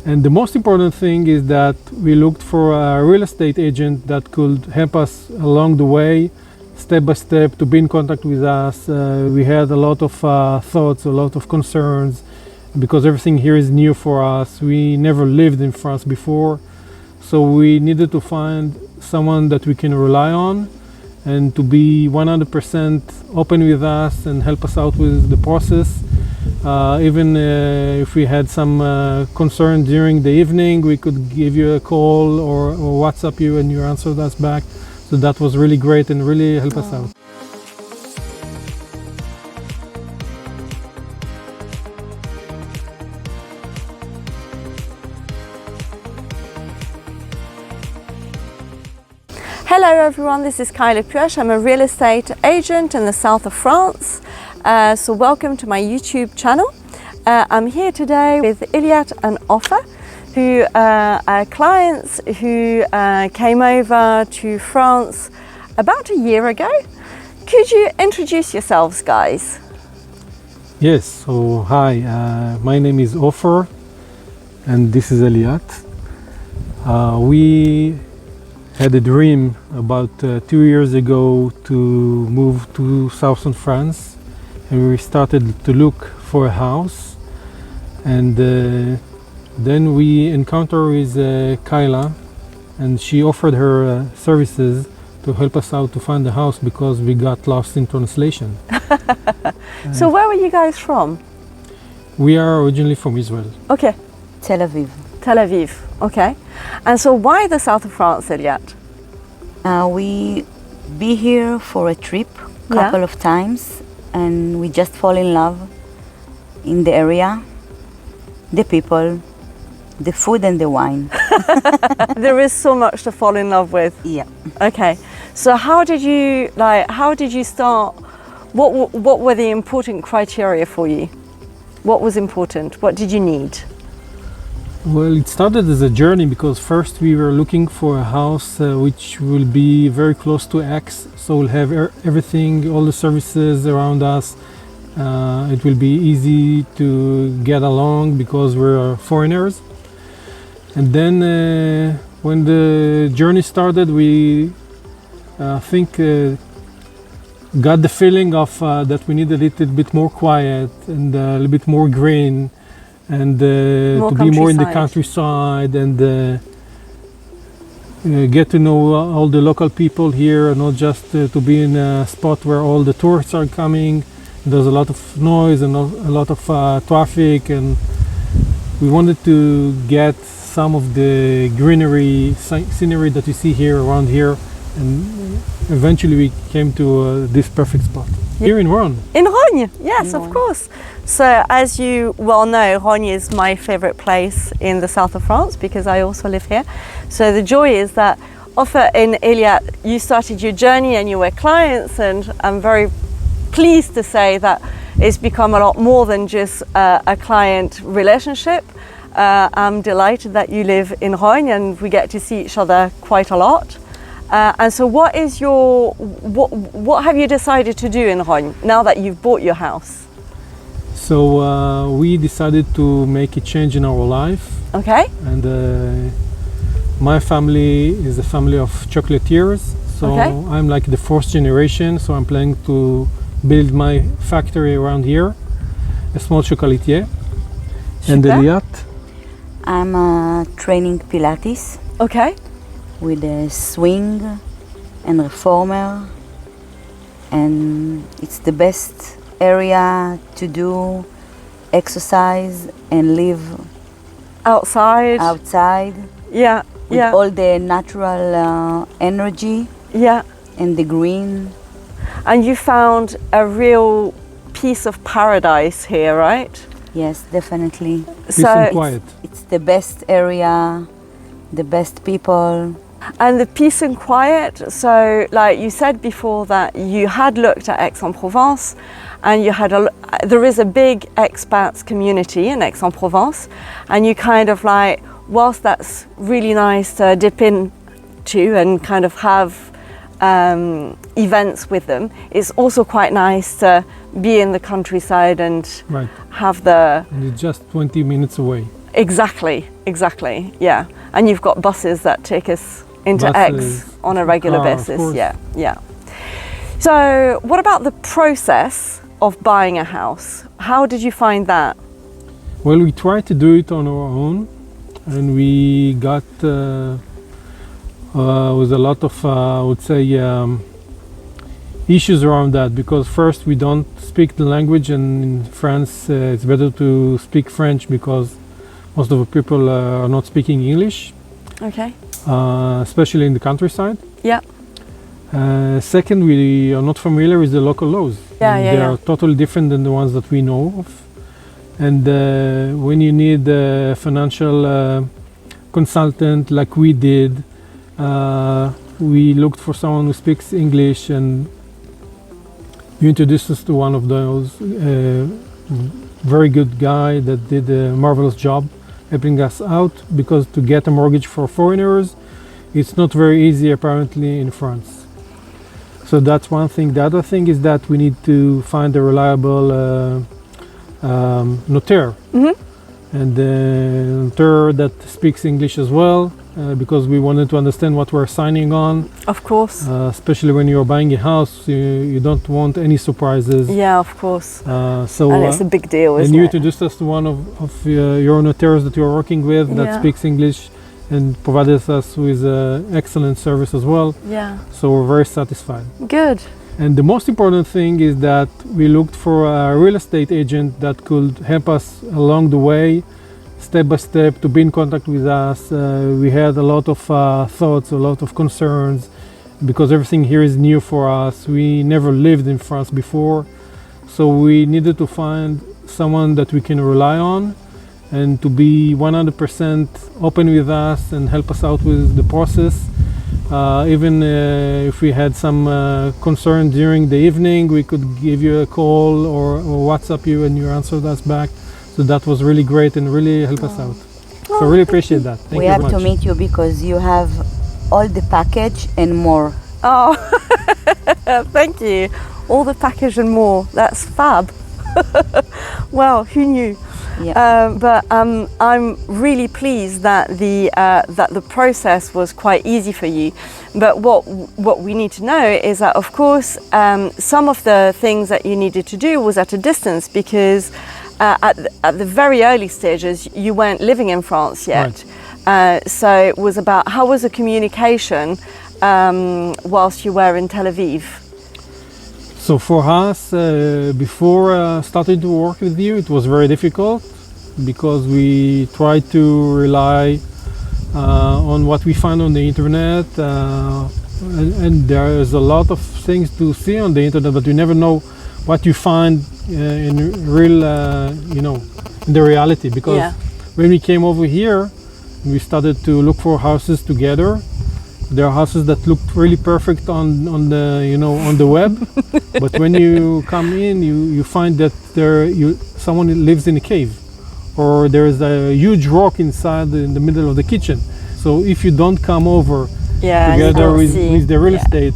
And the most important thing is that we looked for a real estate agent that could help us along the way, step by step, to be in contact with us. We had a lot of thoughts, a lot of concerns, because everything here is new for us. We never lived in France before, so we needed to find someone that we can rely on and to be 100% open with us and help us out with the process. Even if we had some concern during the evening, we could give you a call or WhatsApp you and you answered us back. So that was really great and really helped us out. Hello everyone, this is Kyla Puech. I'm a real estate agent in the south of France. So welcome to my YouTube channel. I'm here today with Eliat and Ofer, who are clients who came over to France about a year ago. Could you introduce yourselves, guys? Yes, so hi, my name is Ofer and this is Eliat. We had a dream about 2 years ago to move to southern France, and we started to look for a house, and then we encountered with Kyla, and she offered her services to help us out to find the house because we got lost in translation. So where were you guys from? We are originally from Israel. Okay. Tel Aviv. Tel Aviv, okay. And so why the south of France, Eliat? We be here for a trip couple of times, and we just fall in love in the area, the people, the food and the wine. There is so much to fall in love with. Yeah. Okay. So how did you start? What were the important criteria for you? What was important? What did you need? Well, it started as a journey because first we were looking for a house which will be very close to Aix, so we'll have everything, all the services around us. It will be easy to get along because we're foreigners. And then when the journey started, we got the feeling of that we need a little bit more quiet and a little bit more green, and to be more in the countryside and get to know all the local people here, not just to be in a spot where all the tourists are coming. There's a lot of noise and a lot of traffic, and we wanted to get some of the greenery, scenery that you see here around here, and eventually we came to this perfect spot. Here in Rhône. In Rhône, yes, of course. So as you well know, Rhône is my favorite place in the south of France because I also live here. So the joy is that Ofer and Eliat, you started your journey and you were clients, and I'm very pleased to say that it's become a lot more than just a client relationship. I'm delighted that you live in Rhône and we get to see each other quite a lot. And so what have you decided to do in Rhône now that you've bought your house? So we decided to make a change in our life. Okay. And my family is a family of chocolatiers. So I'm like the fourth generation. So I'm planning to build my factory around here, a small chocolatier. Super. And Eliat? I'm training Pilates. Okay. With a swing and reformer, and it's the best area to do exercise and live outside. Yeah, with all the natural energy. Yeah. And the green. And you found a real piece of paradise here, right? Yes, definitely. Peace and quiet. It's the best area, the best people. And the peace and quiet, so like you said before that you had looked at Aix-en-Provence, and there is a big expats community in Aix-en-Provence, and you kind of like, whilst that's really nice to dip into and kind of have events with them, it's also quite nice to be in the countryside and have the... And it's just 20 minutes away. Exactly, yeah. And you've got buses that take us into Aix on a regular basis. Yeah. So what about the process of buying a house? How did you find that? Well, we tried to do it on our own, and we got with a lot of, I would say, issues around that, because first we don't speak the language, and in France it's better to speak French because most of the people are not speaking English. Okay. Especially in the countryside. Yeah. Second, we are not familiar with the local laws. They are totally different than the ones that we know of. And when you need a financial consultant like we did, we looked for someone who speaks English, and you introduced us to one of those very good guy that did a marvelous job helping us out, because to get a mortgage for foreigners, it's not very easy apparently in France. So that's one thing. The other thing is that we need to find a reliable notaire, and a notaire that speaks English as well, because we wanted to understand what we're signing on. Of course. Especially when you're buying a house, you don't want any surprises. Yeah, of course. And it's a big deal, isn't it? And you introduced us to one of your notaires that you're working with that speaks English, and provided us with excellent service as well. Yeah. So we're very satisfied. Good. And the most important thing is that we looked for a real estate agent that could help us along the way, step by step, to be in contact with us. We had a lot of thoughts, a lot of concerns, because everything here is new for us. We never lived in France before, so we needed to find someone that we can rely on, and to be 100% open with us and help us out with the process. Even if we had some concern during the evening, we could give you a call or WhatsApp you, and you answered us back. So that was really great and really helped us out. So I really appreciate that. Thank you very much. We have to meet you because you have all the package and more. Oh, thank you. All the package and more. That's fab. Well, who knew? Yeah. But I'm really pleased that the process was quite easy for you. But what we need to know is that, of course, some of the things that you needed to do was at a distance, because at the very early stages you weren't living in France yet. Right. So it was about, how was the communication whilst you were in Tel Aviv? So for us, before starting to work with you, it was very difficult, because we tried to rely on what we find on the internet, and there is a lot of things to see on the internet, but you never know what you find in real, in the reality. Because when we came over here, we started to look for houses together. There are houses that looked really perfect on the web, but when you come in, you find that someone lives in a cave, or there is a huge rock inside in the middle of the kitchen. So if you don't come over together with the real estate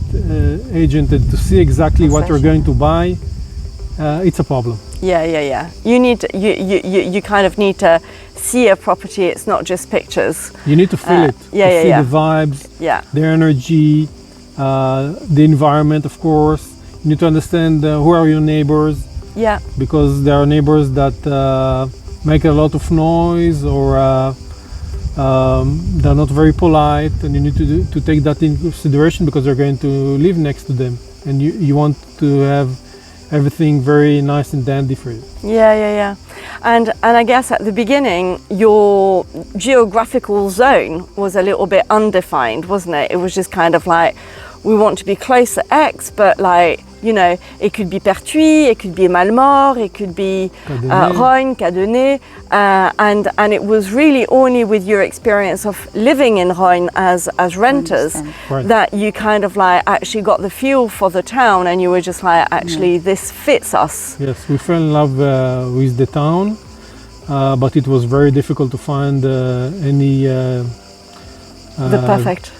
agent to see exactly what you're going to buy, it's a problem. Yeah. You need to, you kind of need to see a property. It's not just pictures. You need to feel it. See the vibes, the energy, the environment, of course. You need to understand who are your neighbors. Yeah. Because there are neighbors that make a lot of noise, or they're not very polite, and you need to take that into consideration, because you're going to live next to them, and you want to have everything very nice and dandy for you. Yeah. And I guess at the beginning, your geographical zone was a little bit undefined, wasn't it? It was just kind of like, we want to be close to Aix, but like, it could be Pertuis, it could be Malmort, it could be Rognes, Cadenet, and it was really only with your experience of living in Rognes as renters that you kind of like actually got the feel for the town, and you were just like, actually, this fits us. Yes, we fell in love with the town, but it was very difficult to find any the perfect.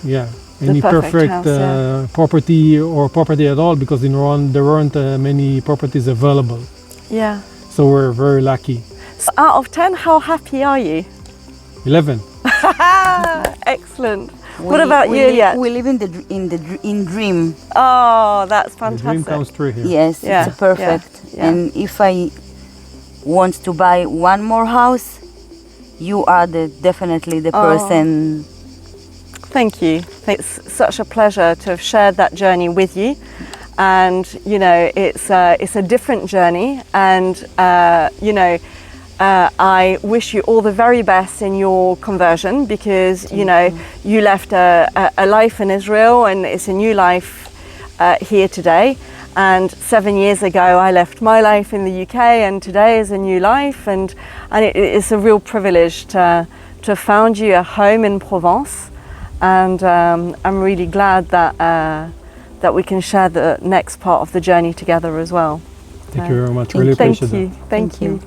Any perfect house, property or property at all, because in Rwanda there weren't many properties available. Yeah. So we're very lucky. So out of 10, how happy are you? 11. Excellent. What about you, Eliat? We live in dream. Oh, that's The fantastic. dream comes true here. Yes, Yeah, it's perfect. yeah. And if I want to buy one more house, you are definitely the person. Thank you. It's such a pleasure to have shared that journey with you. And, you know, it's a different journey. And, you know, I wish you all the very best in your conversion because, you know, you left a life in Israel and it's a new life here today. And 7 years ago, I left my life in the UK and today is a new life. And it's a real privilege to found you a home in Provence. And I'm really glad that we can share the next part of the journey together as well. Thank you very much. Really appreciate Thank you. that. Thank you. you.